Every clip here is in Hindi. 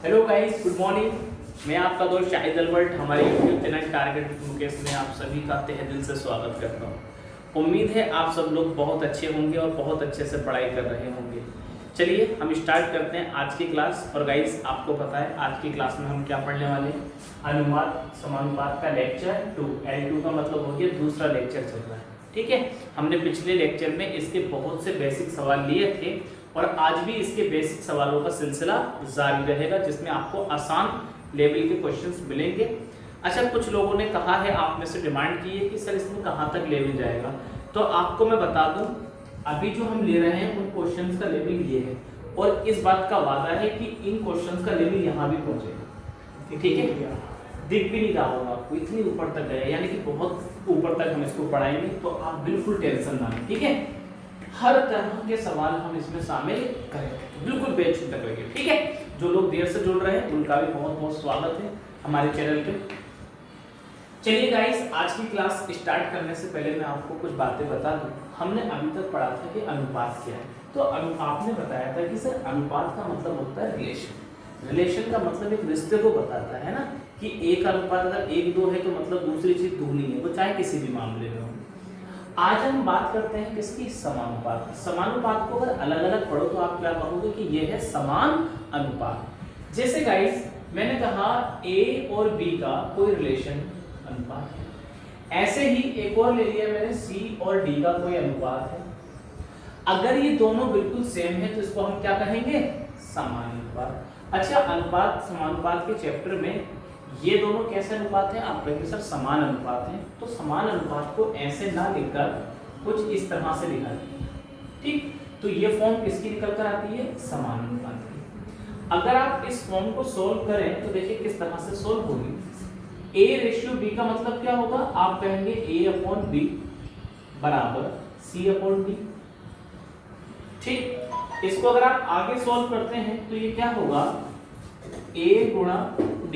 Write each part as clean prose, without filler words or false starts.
Hello guys, good morning. मैं आपका दोस्त शाहिद अलवर्ट हमारे YouTube channel target with Mukesh में आप सभी का तहे दिल से स्वागत करता हूं। उम्मीद है आप सब लोग बहुत अच्छे होंगे और बहुत अच्छे से पढ़ाई कर रहे होंगे। चलिए हम स्टार्ट करते हैं आज की क्लास। और गाइस आपको पता है आज की क्लास में हम क्या पढ़ने वाले हैं? अनुपात समानुपात का लेक्चर 2 L2 का मतलब हो गया दूसरा लेक्चर चल रहा है। ठीक है, हमने पिछले लेक्चर में इसके बहुत से बेसिक सवाल लिए थे और आज भी इसके बेसिक सवालों का सिलसिला जारी रहेगा जिसमें आपको आसान लेवल के क्वेश्चंस मिलेंगे। अच्छा, कुछ लोगों ने कहा है, आप में से डिमांड की है कि सर इसमें कहाँ तक लेवल जाएगा, तो आपको मैं बता दूं अभी जो हम ले रहे हैं उन क्वेश्चंस का लेवल ये है और इस बात का वादा है कि इन क्वेश्चंस का लेवल यहाँ भी पहुँचेगा। ठीक है, दिख भी नहीं रहा होगा आपको, इतनी ऊपर तक गया, यानी कि बहुत ऊपर तक हम इसको पढ़ाएंगे, तो आप बिल्कुल टेंशन ना लें। ठीक है, हर तरह के सवाल हम इसमें शामिल करेंगे, बिल्कुल बेचिंता करेंगे। ठीक है, जो लोग देर से जुड़ रहे हैं उनका भी बहुत बहुत स्वागत है हमारे चैनल पे। चलिए गाइस, आज की क्लास स्टार्ट करने से पहले मैं आपको कुछ बातें बता दूं। हमने अभी तक पढ़ा था कि अनुपात क्या है, तो आपने बताया था कि सर अनुपात का मतलब होता है रिलेशन। रिलेशन का मतलब एक रिश्ते को बताता है ना, कि एक अनुपात अगर 1:2 है तो मतलब दूसरी चीज दुगनी है, वो चाहे किसी भी मामले में हो। आज हम बात करते हैं किसकी? समानुपात। समानुपात को अगर अलग अलग पढ़ो तो आप क्या कहोगे कि ये है समान अनुपात। जैसे गाइस मैंने कहा A और B का कोई रिलेशन अनुपात है, ऐसे ही एक और ले लिया मैंने C और D का कोई अनुपात है। अगर ये दोनों बिल्कुल सेम है तो इसको हम क्या कहेंगे? समानुपात। अच्छा, अनुपात समानुपात के चैप्टर में ये दोनों कैसे अनुपात हैं? आप कहेंगे सर समान अनुपात हैं, तो समान अनुपात को ऐसे ना लिखकर कुछ इस तरह से लिखा जाए। ठीक, तो ये फॉर्म किसकी निकल कर आती है? समान अनुपात की। अगर आप इस फॉर्म को सोल्व करें तो देखिए किस तरह से सोल्व होगी। A/B का मतलब क्या होगा? आप कहेंगे A/B बराबर C/D। ठीक, इसको अगर आप आगे सोल्व करते हैं तो ये क्या होगा? A गुणा D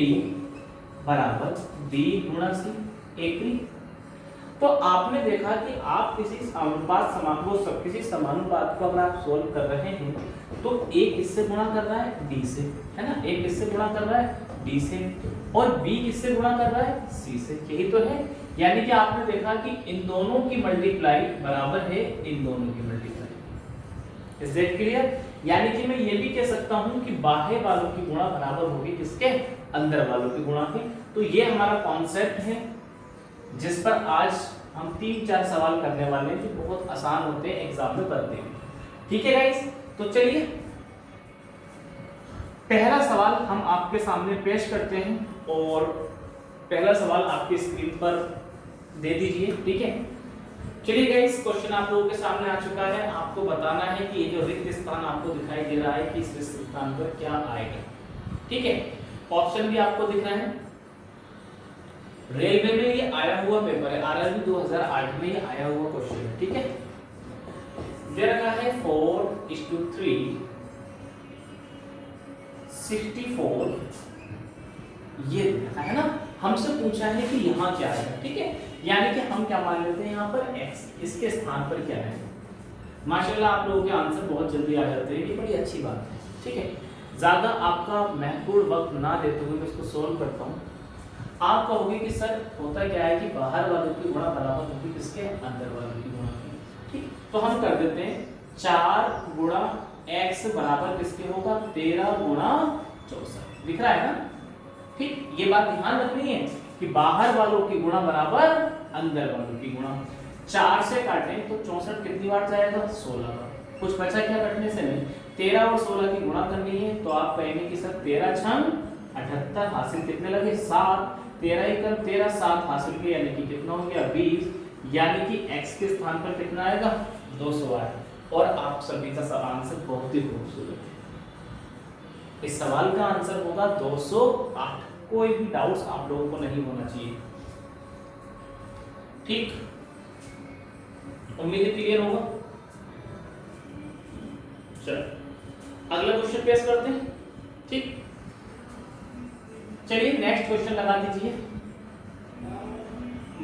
बराबर B गुणा C। एकरी। तो आपने देखा कि आप किसी किसी समानुपात को अगर आप सोल्व कर रहे हैं तो A किससे गुणा कर रहा है? D से, है ना। A किससे गुणा कर रहा है? D से, और B किससे गुणा कर रहा है? C से। यही तो है, यानी कि आपने देखा कि इन दोनों की मल्टीप्लाई बराबर है इन दोनों की मल्टीप्लाई। Is that clear? यानी कि मैं ये भी कह सकता हूं कि बाह्य वालों की गुणा बराबर होगी किसके? अंदर वालों की गुणा के। तो ये हमारा कॉन्सेप्ट है जिस पर आज हम 3-4 सवाल करने वाले हैं जो बहुत आसान होते हैं, एग्जाम में बनते हैं। ठीक है गाइस, तो चलिए पहला सवाल हम आपके सामने पेश करते हैं और पहला सवाल आपकी स्क्रीन पर दे दीजिए। ठीक है, चलिए गाइस, क्वेश्चन आप लोगों के सामने आ चुका है। आपको बताना है कि ये जो रिक्त स्थान आपको दिखाई दे रहा है कि इस रिक्त स्थान पर क्या आएगा। ठीक है, ऑप्शन भी आपको दिख रहा है। रेलवे में ये आया हुआ पेपर है, आरआरबी 2008 में ये आया हुआ क्वेश्चन है। ठीक है, दे रखा है 4:3 64, ये देखा है ना। हमसे पूछा है कि यहाँ क्या है। ठीक है, यानी कि हम क्या मान लेते हैं यहाँ पर x, इसके स्थान पर क्या है। माशाल्लाह आप लोगों के आंसर बहुत जल्दी आ जाते हैं, ये बड़ी अच्छी बात है। ठीक है, ज्यादा आपका महत्वपूर्ण वक्त ना देते हुए मैं इसको सोल्व करता हूँ। आप कहोगे कि सर होता क्या है कि बाहर वालों की गुणा बराबर होगी किसके? अंदर वालों की गुणा की। ठीक, तो हम कर देते हैं 4 गुणा x बराबर किसके होगा? 13 गुणा 64। दिख रहा है ना। ठीक, ये बात ध्यान रखनी है कि बाहर वालों की गुणा बराबर अंदर वालों की गुणा। 4 से काटें तो 64 कितनी बार जाएगा? 16 बार। कुछ बचा क्या कटने से? नहीं। 13 और 16 की गुणा करनी है तो आप कहेंगे कि सर 13 छंग 78, हासिल कितने लगे? 7। 13 एकम 13, 7 हासिल किया, यानी कि कितना हो गया? 20। यानी कि x के स्थान पर कितना आएगा? 208। और आप सभी का आंसर बहुत ही खूबसूरत है। इस सवाल का आंसर होगा 208। कोई भी डाउट्स आप लोगों को नहीं होना चाहिए। ठीक, उम्मीद है क्लियर होगा। चलो अगला क्वेश्चन पेश करते हैं। ठीक, चलिए नेक्स्ट क्वेश्चन लगा दीजिए।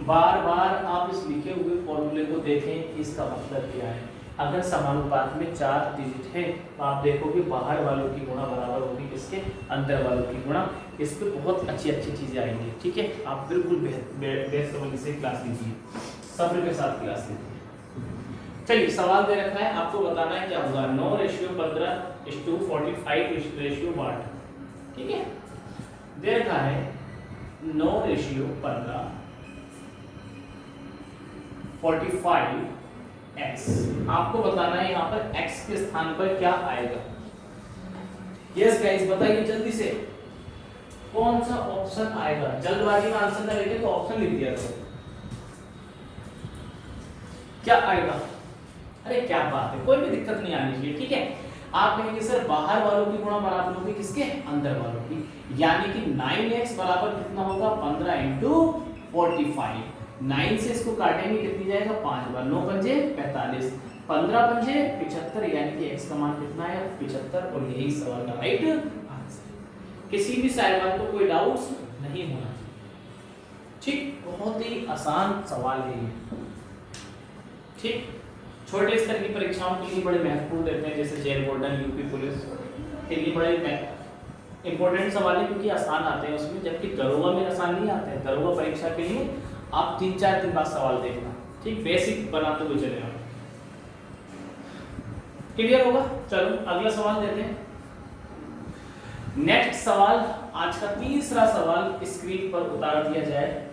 बार बार आप इस लिखे हुए फॉर्मूले को देखें कि इसका मतलब क्या है। अगर समानुपात में 4 डिजिट है तो आप देखोगे बाहर वालों की गुणा बराबर होगी किसके, अंदर वालों की गुणा। इस पे बहुत अच्छी अच्छी चीजें आएंगी, ठीक है। आप बिल्कुल बेसब्री से क्लास लीजिए, सब्र के साथ क्लास लीजिए। चलिए सवाल दे रखा है, आपको बताना है क्या होगा। 9:15:45:8, ठीक है। दे रखा है 9:15:45x। आपको बताना है यहाँ पर x के स्थान पर क्या आएगा। यस गाइस बताइए जल्दी से, कौन सा ऑप्शन आएगा। जल्दबाजी में आंसर ना लिखे तो ऑप्शन लिख दिया करो। क्या आएगा, अरे क्या बात है, कोई भी दिक्कत नहीं आनी चाहिए, ठीक है। आप कहेंगे सर बाहर वालों की गुणा बराबर होगी किसके, अंदर वालों की, यानी कि 9x बराबर कितना होगा 15 × 45। 9 से इसको काटेंगे कितनी जाएगा 5 बार, 9 पंजे 45, 15 पंजे 75, यानी कि x का मान कितना है 75। और यही सवाल का राइट आंसर। किसी भी साहिबान को कोई डाउट नहीं होना चाहिए, ठीक। बहुत ही आसान सवाल है ये, ठीक। छोटे स्तर की परीक्षाओं के लिए बड़े महत्वपूर्ण रहते हैं, जैसे जेल वार्डन, यूपी पुलिस के लिए बड़े इंपॉर्टेंट सवाल है क्योंकि आसान आते हैं उसमें, जबकि दरोगा में आसान नहीं आते हैं। दरोगा परीक्षा के लिए आप 3-4 दिन बाद सवाल देखना, ठीक। बेसिक बनाते हुए चले आप, क्लियर होगा। चलो अगला सवाल देते हैं। नेक्स्ट सवाल, आज का तीसरा सवाल स्क्रीन पर उतार दिया जाए।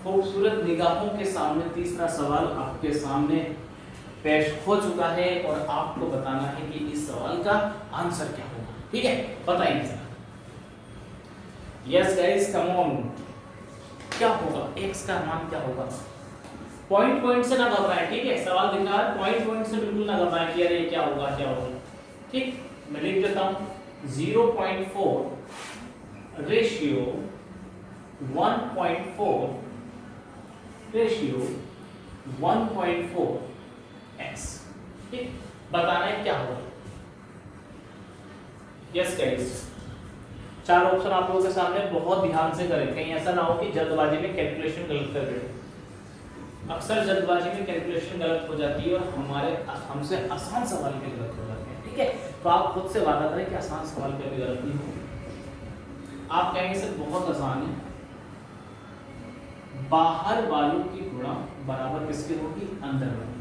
खूबसूरत निगाहों के सामने तीसरा सवाल आपके सामने पेश हो चुका है और आपको बताना है कि इस सवाल का आंसर क्या होगा, ठीक है। बताइए जरा। यस गाइस कम ऑन, क्या होगा, x का मान क्या होगा। पॉइंट से ना घबराएं, ठीक है। सवाल दिख रहा है, पॉइंट से बिल्कुल ना घबराएं कि अरे क्या होगा क्या होगा, ठीक। मैं लिख देता हूं 0.4 रेशियो 1.4 रेशियो 1.4x, ठीक। बताना है क्या होगा। यस गाइस 4 ऑप्शन आप लोगों के सामने, बहुत ध्यान से करें, कहीं ऐसा ना हो कि जल्दबाजी में कैलकुलेशन गलत कर दें। अक्सर जल्दबाजी में कैलकुलेशन गलत हो जाती है और हमसे आसान सवाल के गलत हो जाते हैं, ठीक है। तो आप खुद से वादा करें कि आसान सवाल के भी गलत नहीं हो। आप कहेंगे सर बहुत आसान है, बाहर वालों की गुणा बराबर किसके होगी, अंदर वालों।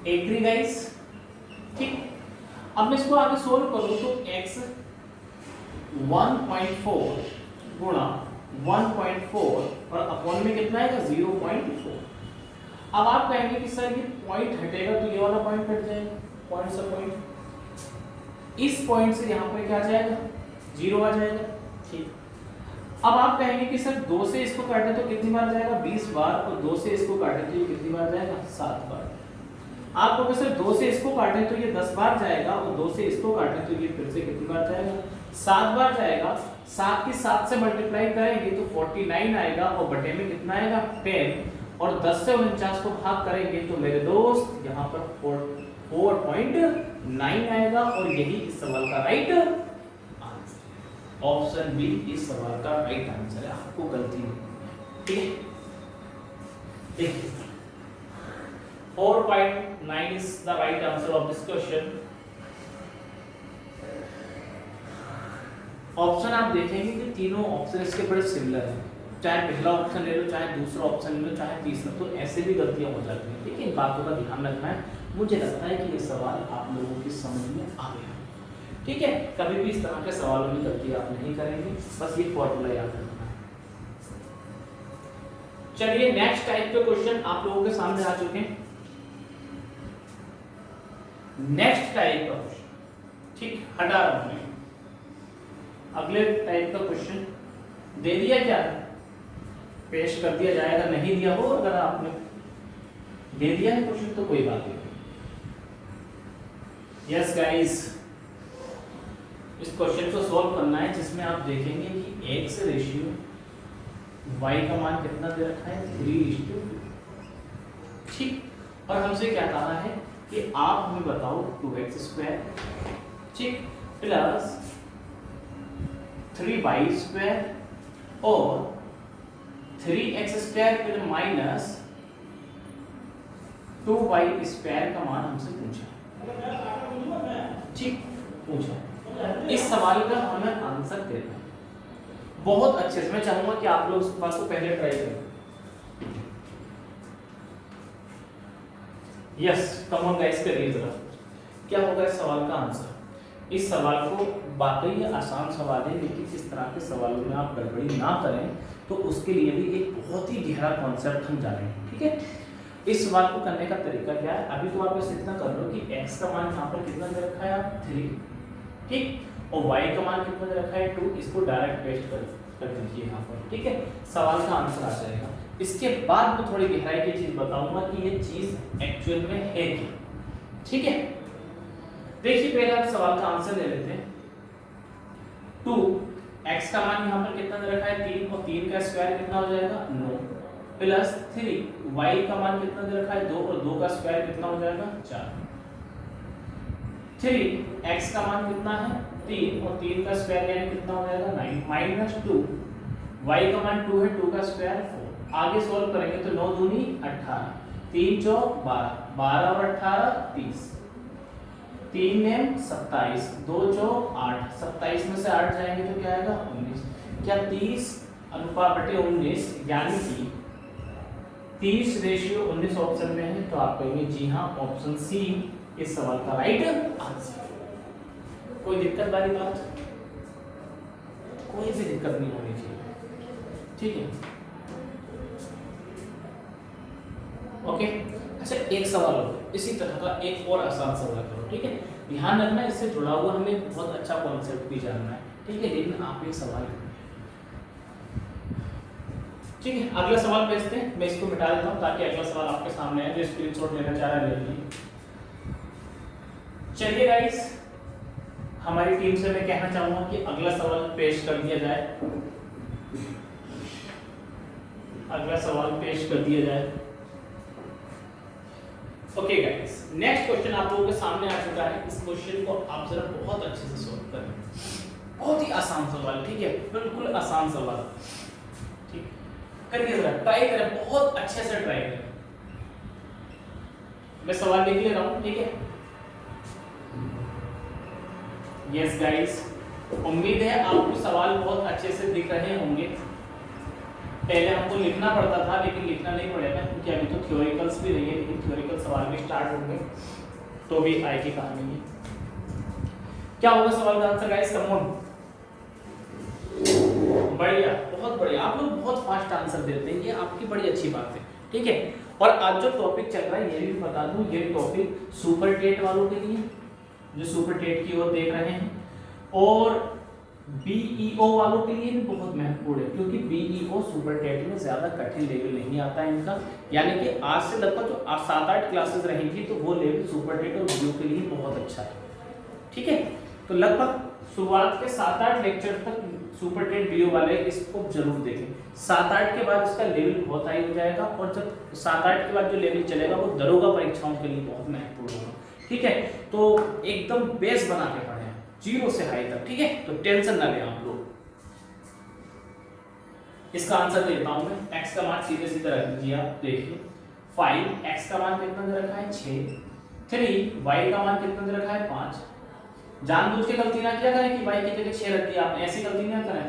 एग्री गाइस, ठीक। अब मैं इसको आगे सोल्व करूं तो x 1.4 गुणा 1.4 और अपॉन में कितना आएगा 0.4। अब आप कहेंगे कि सर ये पॉइंट हटेगा तो ये वाला पॉइंट हट जाएगा, पॉइंट से पॉइंट, इस पॉइंट से यहां पर क्या आ जाएगा 0 आ जाएगा, ठीक। अब आप कहेंगे कि सर 2 से इसको काटे तो कितनी बार जाएगा 20 बार, और 2 से इसको काटे तो ये कितनी बार जाएगा 7 बार। आप कहोगे सर 2 से इसको काटे तो ये 10 बार जाएगा, और 2 से इसको काटे तो ये फिर से कितनी बार जाएगा 7 बार जाएगा। 7 की 7 से मल्टीप्लाई करेंगे तो 49 आएगा, और बटे में कितना आएगा 10, और 10 से 49 को भाग करेंगे तो मेरे दोस्त यहाँ पर 4.9 आएगा, और यही इस सवाल का राइट आंसर। ऑप्शन बी इस सवाल का राइट आंसर है, आपको गलती नहीं है, ठीक है। देखिए 4.9 is the right answer of this question. Option आप देखेंगे कि तीनों ऑप्शन इसके बड़े सिमिलर हैं, चाहे पहला ऑप्शन ले लो, चाहे दूसरा ऑप्शन ले लो, चाहे तीसरा, तो ऐसे भी गलतियां हो जाती हैं, ठीक है। इन बातों का ध्यान रखना है। मुझे लगता है कि ये सवाल आप लोगों की समझ में आ गया, ठीक है। कभी भी इस तरह के सवालों में गलती आप नहीं करेंगे, बस ये फॉर्मूला याद रखना है। चलिए नेक्स्ट टाइप के क्वेश्चन आप लोगों के सामने आ चुके हैं। नेक्स्ट टाइप का क्वेश्चन, ठीक, हटा रहा हूं मैं। अगले टाइप का क्वेश्चन दे दिया, क्या पेश कर दिया जाएगा, नहीं दिया हो, अगर आपने दे दिया है क्वेश्चन तो कोई बात नहीं। यस गाइस इस क्वेश्चन को सॉल्व करना है, जिसमें आप देखेंगे कि x रेशियो y का मान कितना दे रखा है 3:2, ठीक। और हमसे क्या कहा है कि आप हमें बताओ 2x², ठीक, प्लस 3y² और 3x² फिर माइनस 2y² का मान हमसे पूछा, ठीक पूछा। इस सवाल का हमें आंसर देना है बहुत अच्छे से। मैं चाहूंगा कि आप लोग इस बात को पहले ट्राई करें। यस, कम ऑन गाइस, करिए जरा। क्या होगा इस सवाल का आंसर? इस सवाल को वाकई आसान सवाल है, लेकिन इस तरह के सवालों में आप गड़बड़ी ना करें तो उसके लिए भी एक बहुत ही गहरा कॉन्सेप्ट हम जानेंगे, ठीक है। इस सवाल को करने का तरीका क्या है? अभी तो आप बस इतना कर लो कि x का मान यहाँ पर कितना दे रखा है, आप 3, ठीक, और y का मान कितना दे रखा है 2। इसको डायरेक्ट पेस्ट कर दीजिए यहाँ पर, ठीक है, सवाल का आंसर आ जाएगा। इसके बाद मैं थोड़ी गहराई की चीज बताऊंगा कि ये चीज एक्चुअल में है क्या, ठीक है। देखिए पहले आप सवाल का आंसर ले लेते हैं। 2, x का मान यहाँ पर कितना दे रखा है 3, और 3 का स्क्वायर कितना हो जाएगा 9, प्लस 3, y का मान कितना दे रखा है 2, और 2 का स्क्वायर कितना हो जाएगा 4। 3, x का मान कितना है 3, और 3 का स्क्वायर यानी कितना हो जाएगा 9, माइनस 2, y का मान 2 है, 2 का स्क्वायर 4। आगे सॉल्व करेंगे तो 9 दूनी 18, 3 चौक 12, 12 और 18 30, 3 नेम 27, 2 चौक 8, 27 में से 8 जाएंगे तो क्या आएगा 19। क्या 30 अनुपात बटे 19 यानी कि 30:19 ऑप्शन में है? तो आप कहेंगे जी हाँ, ऑप्शन सी इस सवाल का राइट आंसर। कोई दिक्कत वाली बात? कोई भी दिक्कत नहीं होनी चाहिए, ठीक है, ओके। अच्छा, एक सवाल और, इसी तरह का एक और आसान सवाल करो, ठीक है। ध्यान रखना, इससे जुड़ा हुआ हमें बहुत अच्छा कॉन्सेप्ट भी जानना है, ठीक है, लेकिन आप एक सवाल करें, ठीक है। अगला सवाल भेजते हैं, मैं इसको मिटा देता हूं ताकि अगला सवाल आपके सामने है। जो स्क्रीनशॉट लेना चाह रहा है ले लीजिए। चलिए गाइस, हमारी टीम से मैं कहना चाहूंगा कि अगला सवाल पेश कर दिया जाए, अगला सवाल पेश कर दिया जाए। ओके गाइस, नेक्स्ट क्वेश्चन आप लोगों के सामने आ चुका है। इस क्वेश्चन को आप जरा बहुत अच्छे से सॉल्व करें। बहुत ही आसान सवाल, ठीक है, बिल्कुल आसान सवाल, ठीक, करिए जरा, ट्राई करें, बहुत अच्छे से ट्राई करें। मैं सवाल लिख ले रहा हूं, ठीक है। यस गाइस, उम्मीद है आपको सवाल बहुत अच्छे से दिख रहे होंगे। पहले हमको लिखना पड़ता था, लेकिन लिखना नहीं पड़ेगा क्योंकि अभी तो थ्योरिकल्स भी नहीं है, लेकिन थ्योरिकल सवाल भी स्टार्ट होंगे तो भी आएगी कहानी है। क्या होगा सवाल का आंसर गाइस? कम ऑन, बढ़िया, बहुत बढ़िया, आप लोग बहुत फास्ट आंसर देते हैं, ये आपकी बड़ी अच्छी बात है, ठीक है। और आज जो टॉपिक चल रहा है ये भी बता दूं, ये टॉपिक सुपर टेट वालों के लिए, जो सुपर टेट की ओर देख रहे हैं, और बीईओ वालों के लिए भी बहुत महत्वपूर्ण है, क्योंकि बीईओ सुपर टेट में ज्यादा कठिन लेवल नहीं आता है इनका, यानी कि आज से लगभग जो 7-8 क्लासेस रहेंगी तो वो लेवल सुपर टेट और बीईओ के लिए बहुत अच्छा है, ठीक है। तो लगभग शुरुआत के 7-8 लेक्चर तक सुपर टेट बीईओ वाले इसको जरूर देखें। 7-8 के बाद इसका लेवल बहुत हाई हो जाएगा, और जब 7-8 के बाद जो लेवल चलेगा वो दरोगा परीक्षाओं के लिए बहुत महत्वपूर्ण होगा, ठीक है। तो एकदम बेस बना के पढ़ें, 0 से हाई तक, ठीक है। तो टेंशन ना लें आप लोग। इसका आंसर देता हूं मैं। x का मान सीधे सीधे रख दीजिए, आप देखिए 5, x का मान कितना दे रखा है 6, 3, y का मान कितना दे रखा है 5। जानबूझ के गलती ना किया करें कि y की जगह 6 रख दिया आपने, ऐसी गलती ना करें।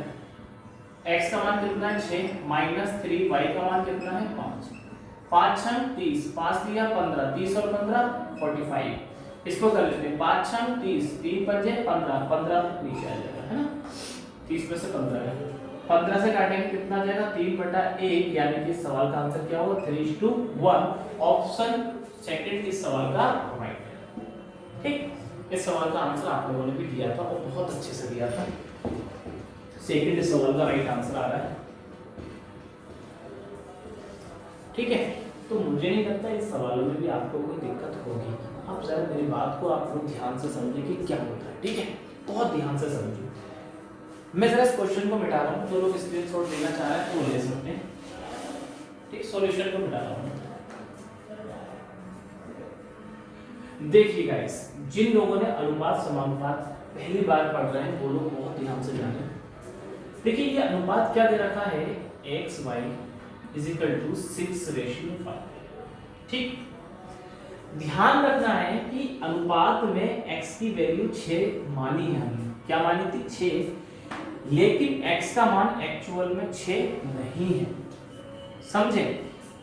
x का मान कितना है 6, माइनस 3, y का मान कितना है 5, 5 6 30, 5 दिया 15, 30 और 15 45। इसको कर लेते हैं, 5 6 30, 3 5 15, 15 नीचे आ जाएगा, है ना, 30 में से 15 है, 15 से काटेंगे कितना आ जाएगा 3/1, यानी कि सवाल का आंसर क्या होगा 3:1। ऑप्शन सेकंड इस सवाल का राइट है, ठीक। इस सवाल का आंसर आप लोगों ने भी दिया था और बहुत अच्छे से दिया था। सेकंड इस सवाल का राइट आंसर आ रहा है, ठीक है। तो मुझे नहीं लगता इस सवालों में भी आपको कोई दिक्कत होगी। आप जरा मेरी बात को आप लोग ध्यान से समझिए कि क्या होता है, ठीक है, बहुत ध्यान से समझिए। मैं जरा इस क्वेश्चन को मिटा रहा हूँ, जो लोग स्क्रीनशॉट लेना चाह रहे हैं वो ले सकते हैं, ठीक। सॉल्यूशन को मिटा रहा हूँ। देखिए गाइस, जिन लोगों ने अनुपात समानुपात पहली बार पढ़ रहे हैं वो लोग बहुत ध्यान से जाने। देखिए ये अनुपात क्या दे रखा है, x y = 6:5, ठीक। ध्यान रखना है कि अनुपात में x की वैल्यू 6 मानी है हमने, क्या मानी थी 6, लेकिन x का मान एक्चुअल में 6 नहीं है, समझे।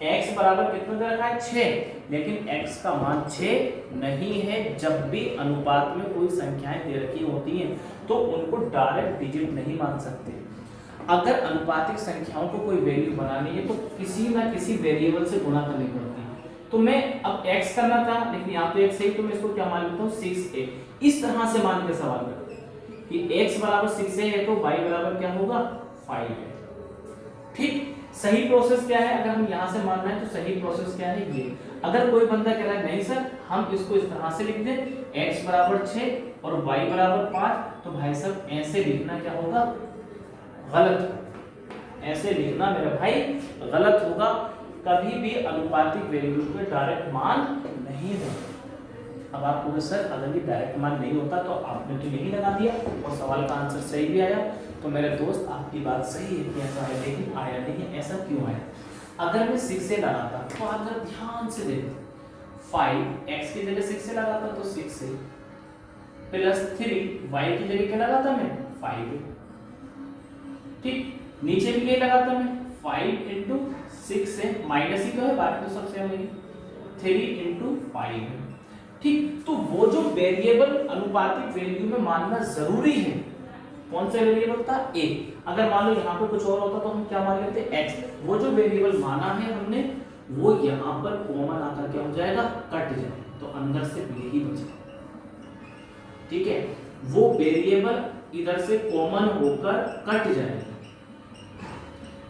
x बराबर कितना दे रखा है 6, लेकिन x का मान 6 नहीं है। जब भी अनुपात में कोई संख्याएं दे रखी होती हैं तो उनको डायरेक्ट डिजिट नहीं मान सकते। अगर अनुपातिक संख्याओं को कोई वैल्यू बनानी है तो किसी ना किसी वेरिएबल से गुणा करनी पड़ती है। तो मैं अब x करना था, लेकिन यहाँ पे x है तो मैं इसको क्या मान लेता हूँ 6a। इस तरह से मान के सवाल करते हैं कि x बराबर 6a है तो y बराबर क्या होगा 5 है। ठीक, सही प्रोसेस क्या है, अगर हम यहाँ से मानना है तो सही प्रोसेस क्या है ये। अगर कोई बंदा कह रहा है नहीं सर हम इसको इस तरह से लिख दें x बराबर 6 और y बराबर 5, तो भाई साहब ऐसे लिखना क्या होगा गलत। ऐसे लिखना मेरे भाई गलत होगा। कभी भी अनुपातिक वैल्यू पे डायरेक्ट मान नहीं होता। अब आप पूछे सर अगर ये डायरेक्ट मान नहीं होता तो आपने तो यही लगा दिया और सवाल का आंसर सही भी आया। तो मेरे दोस्त आपकी बात सही है कि ऐसा है, लेकिन आया नहीं। ऐसा क्यों आया? अगर मैं 6 से लगाता तो आप जरा ध्यान से देखो, 5 x की जगह 6 से लगाता तो 6 से प्लस 3 y की जगह क्या लगाता मैं 5। ठीक, नीचे भी ये लगाता मैं 5 इंटू 6 से माइनस ही तो है, बाकी तो सब सेम है 3 इंटू 5। ठीक, तो वो जो वेरिएबल अनुपातिक वैल्यू में मानना जरूरी है, कौन सा वेरिएबल था a। अगर मान लो यहाँ पे कुछ और होता तो हम क्या मान लेते x। वो जो वेरिएबल माना है हमने वो यहाँ पर कॉमन आकर क्या हो जाएगा कट जाए, तो अंदर से b ही बचेगा। ठीक है, वो वेरिएबल इधर से कॉमन होकर कट जाएगा,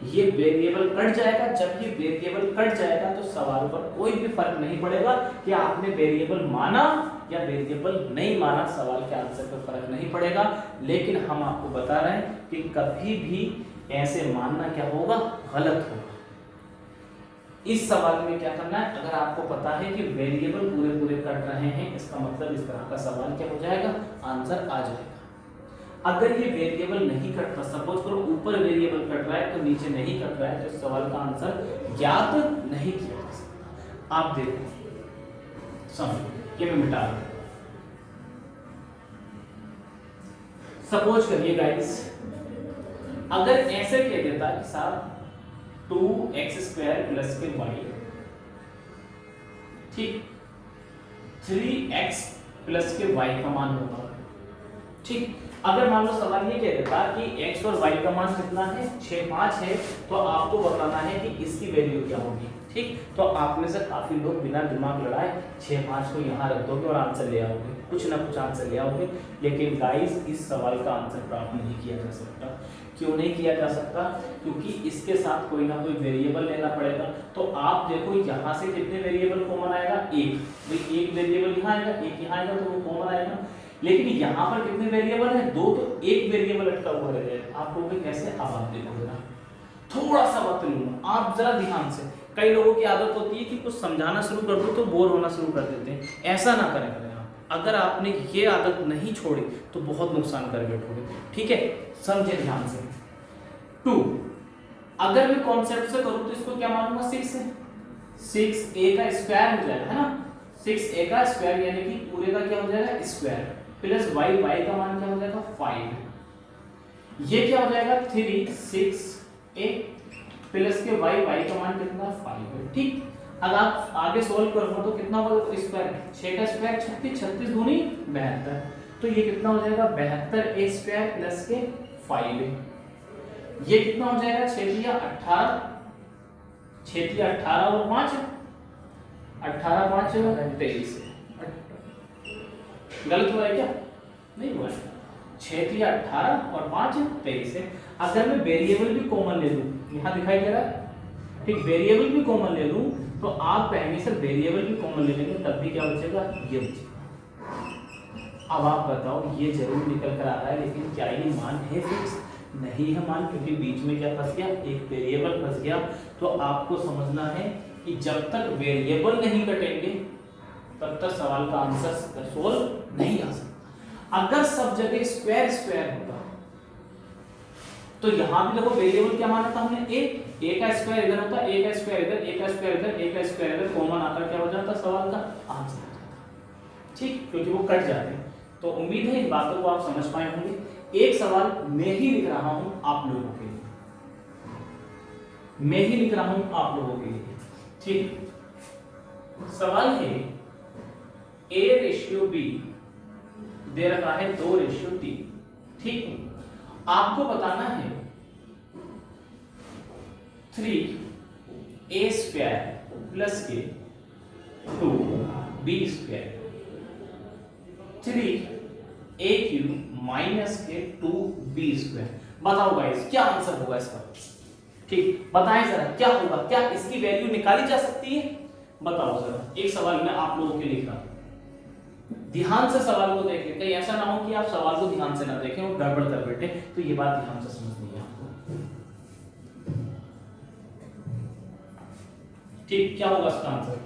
ये वेरिएबल कट जाएगा। जब ये वेरिएबल कट जाएगा तो सवाल पर कोई भी फर्क नहीं पड़ेगा कि आपने वेरिएबल माना या वेरिएबल नहीं माना, सवाल के आंसर पर फर्क नहीं पड़ेगा। लेकिन हम आपको बता रहे हैं कि कभी भी ऐसे मानना क्या होगा गलत होगा। इस सवाल में क्या करना है, अगर आपको पता है कि वेरिएबल पूरे पूरे कट रहे हैं, इसका मतलब इस तरह का सवाल क्या हो जाएगा आंसर आ जाएगा। अगर ये वेरिएबल नहीं कटता, सपोज करो ऊपर वेरिएबल कट रहा है तो नीचे नहीं कट रहा है, तो सवाल का आंसर ज्ञात नहीं किया जा सकता। आप देखो समझो, ये मैं मिटा दूं। सपोज करिए गाइस, अगर ऐसे कह देता कि साहब 2x² प्लस के y, ठीक 3x प्लस के y का मान होगा। ठीक, अगर मान लो सवाल ये कह देता कि x और y का मान कितना है 6, 5 है, तो आपको बताना है कि इसकी वैल्यू क्या होगी। ठीक, तो आप में से काफी लोग बिना दिमाग लड़ाए 6, 5 को यहाँ रख दोगे और आंसर ले आओगे, कुछ ना कुछ आंसर ले आओगे। लेकिन गाइस इस सवाल का आंसर प्राप्त नहीं किया जा सकता। क्यों नहीं किया जा सकता? क्योंकि इसके साथ कोई ना कोई वेरिएबल लेना पड़ेगा। तो आप देखो यहाँ से कितने वेरिएबल कॉमन आएगा, एक वेरिएबल यहाँ आएगा, एक यहाँ आएगा, तो वो कॉमन आएगा। लेकिन यहाँ पर कितने वेरिएबल हैं, 2, तो एक वेरिएबल अटका हुआ रह जाएगा। आप लोगों कैसे, अब आप देखो जरा, थोड़ा सा वक्त लूंगा, आप जरा ध्यान से। कई लोगों की आदत होती है कि कुछ समझाना शुरू कर दो तो बोर होना शुरू कर देते हैं, ऐसा ना करें आप। अगर आपने ये आदत नहीं छोड़ी तो बहुत नुकसान कर बैठोगे। ठीक है, समझे ध्यान से। 2 अगर मैं कॉन्सेप्ट से करूं तो इसको क्या मानूंगा 6 है, 6a का स्क्वायर हो जाएगा, है ना। 6a का स्क्वायर यानी कि पूरे का क्या हो जाएगा स्क्वायर, प्लस y का मान क्या हो जाएगा 5। ये क्या हो जाएगा 3 6a प्लस के y का मान कितना 5 है। ठीक, अगर आप आगे सोल्व करोगे तो कितना होगा स्क्वायर, 6 का स्क्वायर 36, 36 दूनी 72, तो ये कितना हो जाएगा 72a स्क्वायर प्लस के 5। ये कितना हो जाएगा 6 या 18, 6 या 18 और 5, 18 5 23। गलत हुआ है क्या? नहीं हुआ है। 6 या 18 और 5 23 है। अगर मैं वेरिएबल भी कॉमन ले लूं, यहाँ दिखाई दे रहा है, ठीक, वेरिएबल भी कॉमन ले लूं तो आप कहेंगे सर वेरिएबल भी कॉमन ले लेंगे तब भी क्या बचेगा, ये बचेगा। अब आप बताओ, ये जरूर निकल कर आ रहा है, लेकिन क्या ये मान है फिक्स? नहीं है मान, क्योंकि बीच में क्या फंस गया, एक वेरिएबल फंस गया। तो आपको समझना है कि जब तक वेरिएबल नहीं कटेंगे तब तक सवाल का आंसर सोल्व नहीं आ सकता। अगर सब जगह स्क्वायर स्क्वायर होता तो यहां भी देखो वेरिएबल क्या माना था हमने, a, ए का स्क्वायर इधर होता, ए का स्क्वायर इधर, ए का स्क्वायर इधर, ए का स्क्वायर इधर, कॉमन आकर क्या हो जाता सवाल का आंसर हो जाता। ठीक, क्योंकि वो कट जाते हैं। तो उम्मीद है इन बातों को आप समझ पाए होंगे। एक सवाल मैं ही लिख रहा हूं आप लोगों के लिए, मैं ही लिख रहा हूं आप लोगों के लिए। ठीक, सवाल है A/B दे रखा है 2/3। ठीक, आपको बताना है 3A² प्लस के 2B², 3A³ माइनस के 2B²। बताओ गाइस क्या आंसर होगा इसका? ठीक, बताएं जरा क्या होगा, क्या इसकी वैल्यू निकाली जा सकती है? बताओ जरा। एक सवाल मैं आप लोगों के लिए लिख रहा हूं, ध्यान से सवाल को देखें, कहीं ऐसा ना हो कि आप सवाल को ध्यान से ना देखें और गड़बड़ कर बैठे, तो ये बात ध्यान से समझनी है आपको। ठीक, क्या होगा इसका आंसर?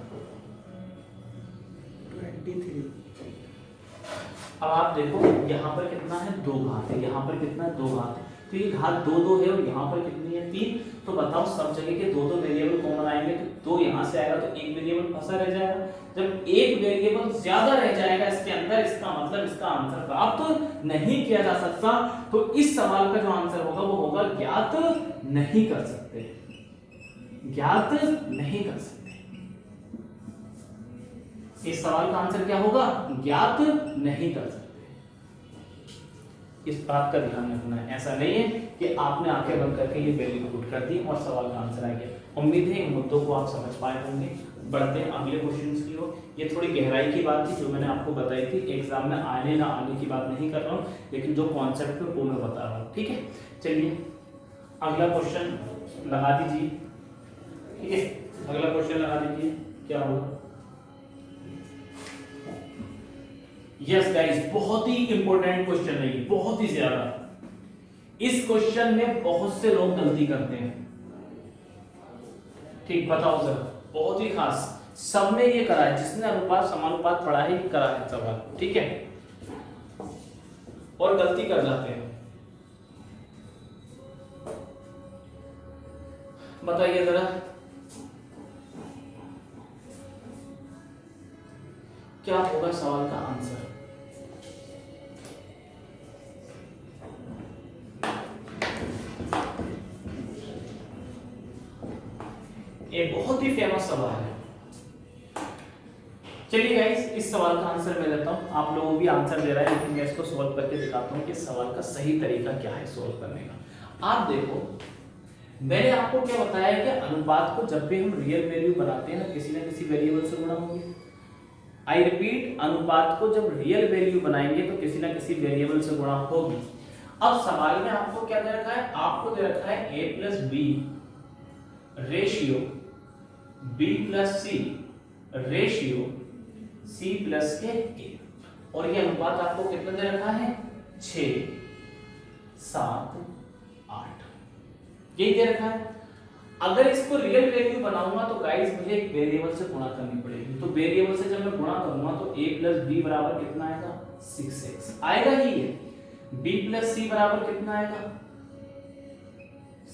23। अब आप देखो यहाँ पर कितना है 2 घात है, यहाँ पर कितना है 2 घात है, तो ये घात 2 2 है और यहाँ पर कितनी है 3। तो बताओ सब जगह के 2 2 वेरिएबल कॉमन आएंगे, तो 2 यहाँ से आएगा तो एक वेरिएबल फंसा रह जाएगा। जब एक वेरिएबल ज्यादा रह जाएगा इसके अंदर, इसका मतलब इसका आंसर प्राप्त तो नहीं किया जा सकता। तो इस सवाल का जो आंसर होगा वो होगा ज्ञात नहीं कर सकते, ज्ञात नहीं कर सकते। इस सवाल का आंसर क्या होगा? ज्ञात नहीं कर सकते। इस बात का ध्यान रखना है, ऐसा नहीं है कि आपने आंखें बंद करके ये वैल्यू पुट कर दी और सवाल का आंसर आ गया। उम्मीद है इन मुद्दों को आप समझ पाए होंगे। बढ़ते हैं अगले क्वेश्चंस की ओर। ये थोड़ी गहराई की बात थी जो मैंने आपको बताई थी, एग्जाम में आने ना आने की बात नहीं कर रहा हूँ, लेकिन जो कॉन्सेप्ट है वो मैं बता रहा हूँ। ठीक है, चलिए अगला क्वेश्चन लगा दीजिए। ठीक है, अगला क्वेश्चन लगा दीजिए, क्या होगा? यस गाइस, बहुत ही इंपॉर्टेंट क्वेश्चन है ये, बहुत ही ज्यादा। इस क्वेश्चन में बहुत से लोग गलती करते हैं। ठीक, बताओ जरा, बहुत ही खास, सबने ये करा है, जिसने अनुपात समानुपात पढ़ा है ये करा है सवाल। ठीक है, और गलती कर जाते हैं। बताइए जरा क्या होगा सवाल का आंसर? एक बहुत ही फेमस सवाल है। चलिए गाइस, इस सवाल का आंसर मैं देता हूं, आप लोगों भी आंसर दे रहा है, लेकिन मैं इसको सॉल्व करके दिखाता हूं कि इस सवाल का सही तरीका क्या है सॉल्व करने का। आप देखो, मैंने आपको क्या बताया कि अनुपात को जब भी हम रियल वैल्यू बनाते हैं ना, किसी ना किसी वेरिएबल से गुणा होंगे। आई रिपीट, अनुपात को जब रियल वैल्यू बनाएंगे तो किसी ना किसी वेरिएबल से गुणा होगी। अब सवाल में आपको क्या दे रखा है? आपको दे रखा है A+B ratio B+C ratio C+K, और ये अनुपात आपको कितना दे रखा है? 6, 7, 8, यही दे रखा है। अगर इसको रियल वैल्यू बनाऊंगा तो गाइस मुझे एक वेरिएबल से गुणा करनी पड़ेगी। तो वेरिएबल से जब मैं गुणा करूंगा तो A+B बराबर कितना आएगा? 6x आएगा ही है। B+C बराबर कितना आएगा?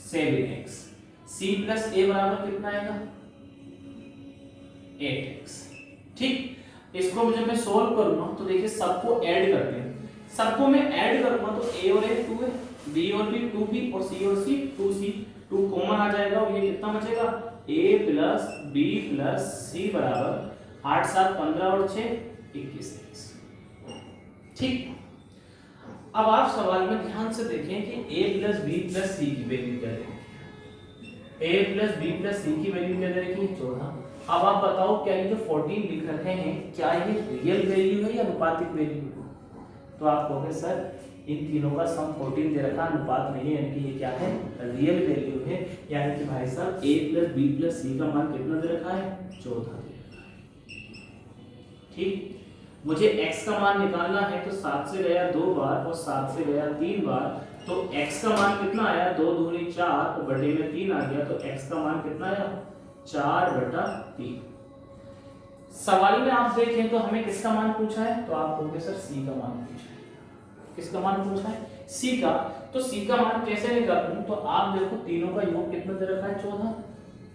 7x। C+A बराबर कितना आएगा? 8x। ठीक, इसको जब मैं सोल्व करूंगा तो देखिए सबको ऐड करते हैं, सबको मैं ऐड करूंगा तो A और A 2 है, B और B 2B और C और C 2C, 2 कॉमन आ जाएगा और ये कितना बचेगा? A+B+C बराबर 8 7 15 और 6 21। ठीक, अब आप सवाल में ध्यान से देखें कि A+B+C की वैल्यू क्या है। A+B+C की वैल्यू क्या है? 14। अब आप बताओ क्या ये जो 14 लिख रखे हैं क्या ये रियल वैल्यू है या अनुपातिक वैल्यू है? तो आप कहोगे सर इन तीनों का सम 14 दे रखा, अनुपात नहीं है, यानी कि ये क्या है? रियल वैल्यू है। यानी कि भाई साहब A+B+C का मान कितना दे रखा है? 14 दे रखा है। ठीक, मुझे x का मान निकालना है तो 7 से गया 2 बार और 7 से गया 3 बार, तो x का मान कितना आया? 2 दूनी 4 और बटे में 3 आ गया, तो x का मान कितना आया? 4/3। सवाल में आप देखें तो हमें किसका मान पूछा है? तो आप कहोगे सर C का मान पूछा है। किसका मान पूछा है? सी का, तो सी का मान कैसे निकालूं? तो आप देखो तीनों का योग कितना दे रखा है 14,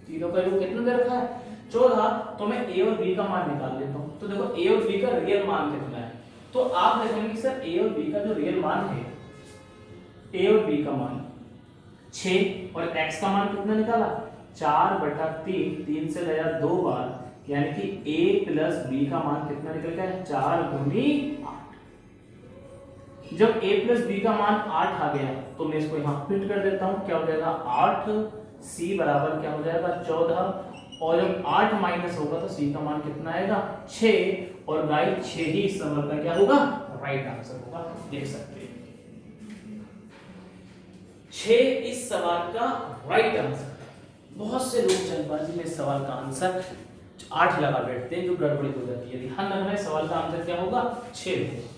तीनों का योग कितना दे रखा है 14, तो मैं ए और बी का मान निकाल लेता हूं। तो देखो ए और बी का रियल मान कितना है, तो आप देखेंगे कि सर ए और बी का जो रियल मान है, ए और बी का मान 6 और x का मान कितना निकाला 4/3, 3 से गया 2 बार, यानी कि a प्लस b का मान कितना निकल गया 4 गुनी 8। जब a प्लस b का मान 8 आ गया तो मैं इसको यहाँ फिट कर देता हूँ, क्या हो जाएगा 8, c बराबर क्या हो जाएगा 14, और जब 8 माइनस होगा तो c का मान कितना आएगा 6, और गाइस 6 ही इस सवाल का क्या होगा राइट आंसर होगा। देख सकते हैं 6 इस सवाल का राइट आंसर। बहुत से लोग जल्दबाजी में इस सवाल का आंसर 8 लगा बैठते हैं, जो गड़बड़ी हो जाती है। ध्यान रखना है सवाल का आंसर क्या होगा 6 होगा।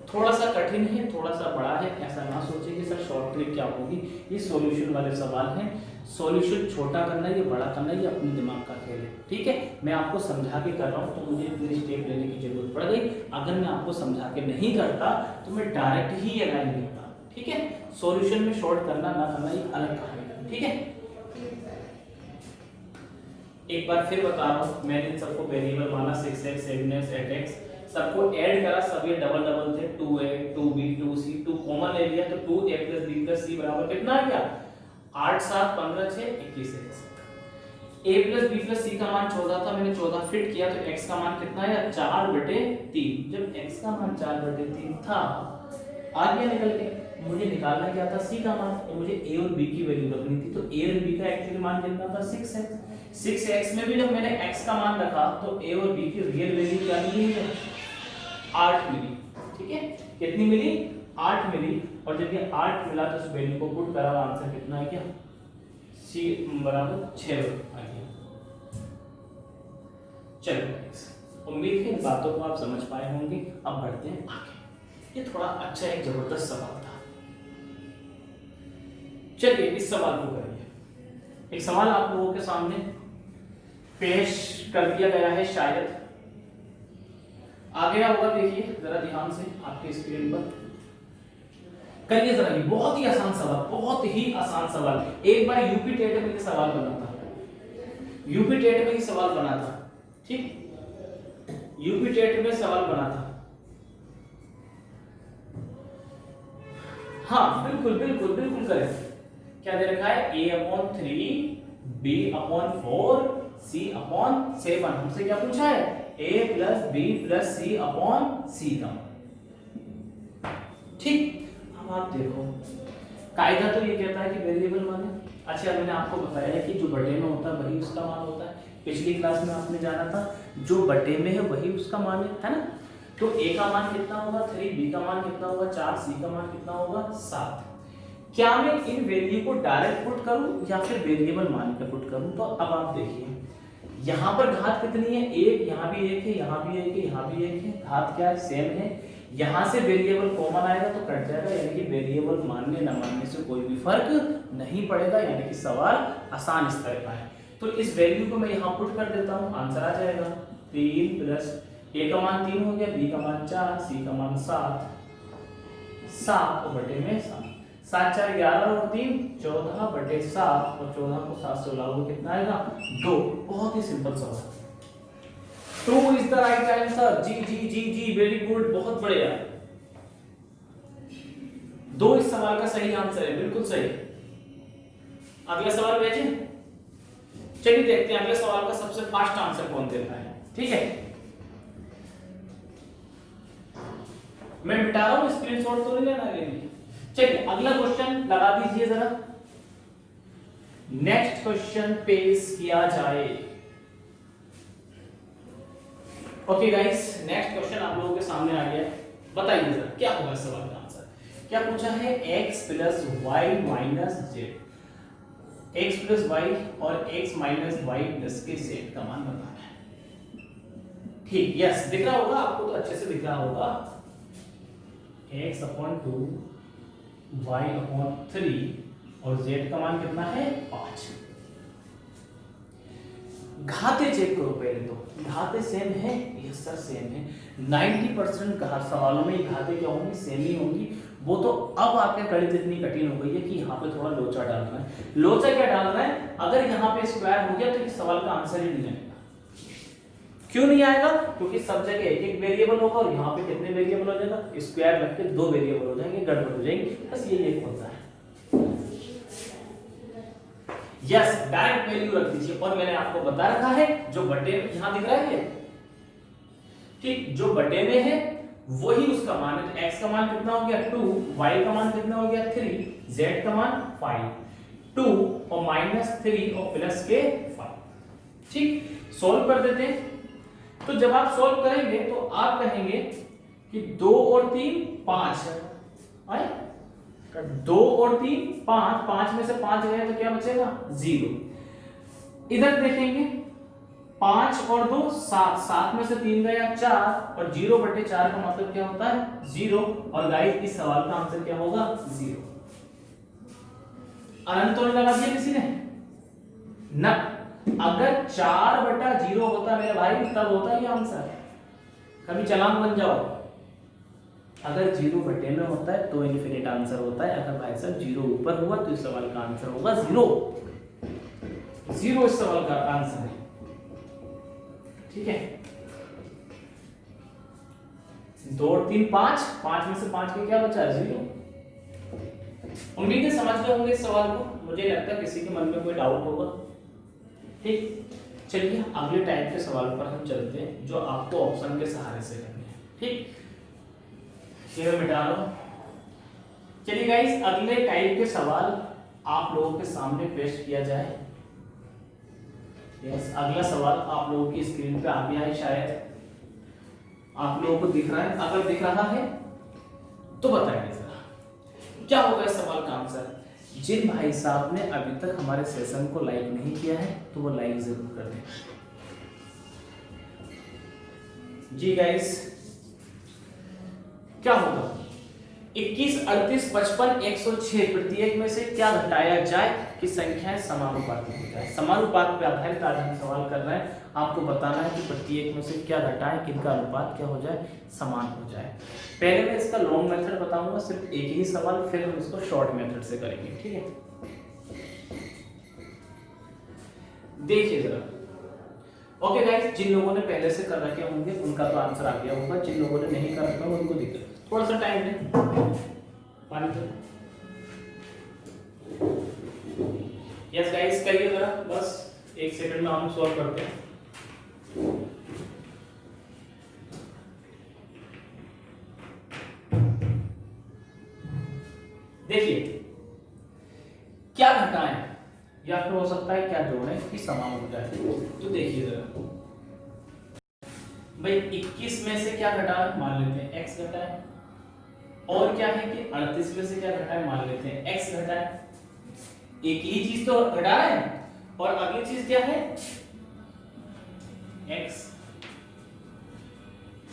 थोड़ा सा कठिन है, थोड़ा सा बड़ा है, ऐसा ना सोचिए कि सर शॉर्ट ट्रिक क्या होगी। ये सॉल्यूशन वाले सवाल हैं, सॉल्यूशन छोटा करना है, ये बड़ा करना है, ये अपने दिमाग का खेल है। ठीक है, मैं आपको समझा के कर रहा हूँ तो मुझे इतने स्टेप लेने की जरूरत पड़ गई। अगर मैं आपको समझा के नहीं करता तो मैं डायरेक्ट ही ये लाइन लिखता। ठीक है, सॉल्यूशन में शॉर्ट करना ना करना ये अलग कहानी है। ठीक है, एक बार फिर बता रहा हूँ, मैंने सबको वेरिएबल माना 6x 7x 8x, सबको ऐड करा, सब ये डबल डबल थे 2a 2b 2c, 2 कॉमन ले लिया तो 2a + b + c बराबर कितना आ गया 8 7 15 6 21 a + b + c का मान 14 था, मैंने 14 फिट किया तो x का मान कितना आया 4/3। जब x का मान 4/3 था आ गया निकल के, मुझे निकालना क्या था c का मान, तो मुझे a और b की वैल्यू रखनी थी। तो a और b का एक्चुअली मान कितना था 6x। 6x में भी जब मैंने x का मान रखा तो a और b की रियल वैल्यू क्या मिली मुझे 8 मिली। ठीक है, कितनी मिली 8 मिली, और जब ये 8 मिला तो उस वैल्यू को पुट करा, आंसर कितना आ गया c बराबर 6 आ गया। चलो गाइस, उम्मीद है इन बातों को आप समझ पाए होंगे। अब बढ़ते हैं आगे। ये थोड़ा अच्छा एक जबरदस्त सवाल था, चलिए इस सवाल को करिए। एक सवाल आप लोगों के सामने पेश कर दिया गया है, शायद आ गया होगा, देखिए जरा ध्यान से आपके स्क्रीन पर करिए जरा। ये बहुत ही आसान सवाल, बहुत ही आसान सवाल। एक बार यूपी टेट में ये सवाल बना था, यूपी टेट में ये सवाल बना था। ठीक, यूपी टेट में सवाल बना था। हाँ बिल्कुल बिल्कुल बिल्कुल करेक्ट। क्या दे रखा है a/3 b/4 c/7। हमसे क्या पूछा है a + b + c/c का। ठीक, अब आप देखो कायदा तो ये कहता है कि वेरिएबल मान है। अच्छा, मैंने आपको बताया है कि जो बटे में होता है वही उसका मान होता है। पिछली क्लास में आपने जाना था जो बटे में है वही उसका मान है ना। तो a का मान कितना होगा 3, b का मान कितना होगा 4, c का मान कितना होगा 7। क्या मैं इन वैल्यू को डायरेक्ट पुट करूं या फिर वेरिएबल मान के पुट करूं? तो अब आप देखिए यहाँ पर घात कितनी है 1, यहाँ भी 1 है, यहाँ भी 1 है, यहाँ भी 1 है, घात क्या है सेम है। यहाँ से वेरिएबल कॉमन आएगा तो कट जाएगा, यानी कि वेरिएबल मानने न मानने से कोई भी फर्क नहीं पड़ेगा, यानी कि सवाल आसान स्तर का है। तो इस वैल्यू को मैं यहाँ पुट कर देता हूँ, आंसर आ जाएगा 3 प्लस a का मान 3 हो गया, b का मान 4, c का मान 7 और बटे में 7, 7 4 11 और 3 14/7, और 14 को 7 से उड़ाओगे कितना आएगा 2। बहुत ही सिंपल सवाल। 2 इज द राइट आंसर। जी जी जी जी, वेरी गुड, बहुत बढ़िया। 2 इस सवाल का सही आंसर है, बिल्कुल सही। अगला सवाल भेजें। चलिए देखते हैं अगले सवाल का सबसे फास्ट आंसर कौन देता है। ठीक है, मैं मिटा रहा हूं, स्क्रीनशॉट तो नहीं लेना है। चलिए अगला क्वेश्चन लगा दीजिए जरा, नेक्स्ट क्वेश्चन पेश किया जाए। ओके गाइस, नेक्स्ट क्वेश्चन आप लोगों के सामने आ गया। बताइए जरा क्या होगा सवाल का आंसर। क्या पूछा है x + y - z, x + y और x - y + के सेट का मान बताना है। ठीक, यस दिख रहा होगा आपको, तो अच्छे से दिख रहा होगा। x/2 y/3 और z का मान कितना है 5। घाते चेक करो पहले तो, घाते सेम है? यस सर सेम है। 90% सवालों में घाते क्या होंगी? सेम ही होंगी। वो तो अब आपके गणित इतनी कठिन हो गई है कि यहाँ पे थोड़ा लोचा डालना है। लोचा क्या डालना है? अगर यहाँ पे स्क्वायर हो गया तो इस सवाल का आंसर ही नहीं आएगा। क्यों नहीं आएगा? क्योंकि सब जगह एक एक वेरिएबल होगा और यहाँ पे कितने वेरिएबल हो जाएगा? स्क्वायर रख के 2 वेरिएबल हो जाएंगे, गड़बड़ हो जाएंगी। बस ये एक होता है। यस, डायरेक्ट वैल्यू रख दीजिए। और मैंने आपको बता रखा है जो बटे यहां दिख रहा है, ठीक, जो बटे में है वही उसका मान है। x का मान कितना हो गया 2, y का मान कितना हो गया 3, z का मान 5, 2 और -3 और प्लस के 5। ठीक, सॉल्व कर देते हैं। तो जब आप सॉल्व करेंगे तो आप कहेंगे कि 2 और 3 5 है, 2 और 3 5, 5 में से 5 गए तो क्या बचेगा? 0। इधर देखेंगे 5 और 2 7, 7 में से 3 गया 4 और 0/4 का मतलब क्या होता है? 0। और गाइस इस सवाल का आंसर क्या होगा? 0। अनंत तो नहीं लगा दिया किसी ने ना। अगर 4/0 होता मेरे भाई तब होता ये आंसर। कभी चालाक बन जाओ। अगर 0 बटे में होता है तो इनफिनिट आंसर होता है। अगर भाई साहब 0 ऊपर हुआ तो इस सवाल का आंसर होगा 0। 0 इस सवाल का आंसर है। ठीक है, 2 और 3 5, 5 में से 5 के क्या बचा? 0। उम्मीद है समझ गए होंगे इस सवाल को। मुझे लगता है किसी के मन में कोई डाउट होगा। ठीक, चलिए अगले टाइप के सवाल पर हम चलते हैं जो आपको ऑप्शन के सहारे से करने हैं। ठीक, ये मिटा लो। चलिए गाइस अगले टाइप के सवाल आप लोगों के सामने पेश किया जाए। यस, अगला सवाल आप लोगों की स्क्रीन पे आ गया है, शायद आप लोगों को दिख रहा है। अगर दिख रहा है तो बताइए जरा क्या होगा इस सवाल का आंसर। जिन भाई साहब ने अभी तक हमारे सेशन को लाइक नहीं किया है तो वो लाइक जरूर कर दें। जी गाइस, क्या होगा? 21, 38, 55, 106 प्रत्येक में से क्या घटाया जाए कि संख्याएं समानुपाती हो जाए। समानुपात पे आधारित आज हम सवाल कर रहे हैं। आपको बताना है कि प्रत्येक में से क्या घटाएं, किनका अनुपात क्या हो जाए? समान हो जाए। पहले मैं इसका लॉन्ग मेथड बताऊंगा, सिर्फ एक ही सवाल, फिर हम इसको शॉर्ट मेथड से करेंगे। ठीक है, देखिए जरा। ओके गाइस, जिन लोगों ने पहले से कर रखे होंगे उनका तो आंसर आ गया होगा। जिन लोगों ने नहीं कर रखा उनको दिक्कत, थोड़ा सा टाइम दें। पानी तो यस गाइस करिए जरा, बस 1 सेकंड में हम सॉल्व करते हैं। देखिए क्या घटाएं या फिर हो सकता है क्या जोड़ें कि समान हो जाए। तो देखिए जरा भाई, 21 में से क्या घटाएं? मान लेते हैं x घटाएं। और क्या है कि 38 में से क्या घटाएं? मान लेते हैं x घटाएं। एक ही चीज तो घटा रहे हैं और अगली चीज क्या है? x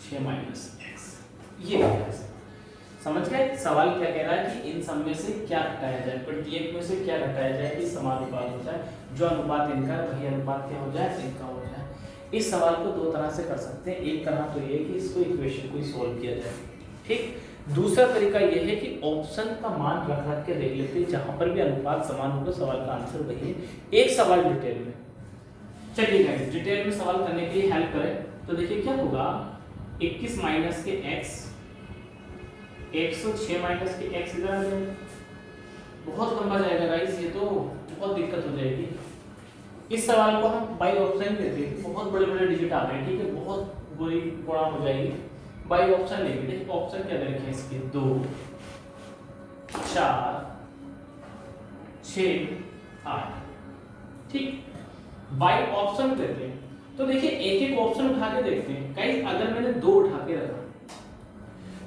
6 minus x। ये समझ गए सवाल क्या कह रहा है कि इन सब में से क्या घटाया जाए, प्रत्येक में से क्या घटाया जाए कि समानुपात हो जाए। जो अनुपात इनका वही अनुपात क्या हो जाए? इनका हो जाए। इस सवाल को दो तरह से कर सकते हैं। एक तरह तो ये कि इसको इक्वेशन को सॉल्व किया जाए। ठीक, दूसरा तरीका यह है कि ऑप्शन का मान रख रख के देख लेते हैं, जहां पर भी अनुपात समान होगा सवाल का आंसर वही है। एक सवाल डिटेल में, चलिए गाइस डिटेल में सवाल करने के लिए हेल्प करें। तो देखिए क्या होगा, 21 माइनस के x, 106 माइनस के x इधर आ जाएगा। बहुत लंबा जाएगा गाइस, ये तो बहुत दिक्कत हो जाएगी। इस सवाल को हम बाई ऑप्शन देते हैं, बहुत बड़े बड़े डिजिट आ रहे हैं। ठीक है, बहुत बुरी गुणा हो जाएगी। बाई ऑप्शन लेंगे। देखिए ऑप्शन क्या दे रखे हैं इसके? 2, 4, 6, 8। ठीक, बाई ऑप्शन देते हैं। तो देखिए एक एक ऑप्शन उठा के देखते हैं। गाइस अगर मैंने 2 उठा के रखा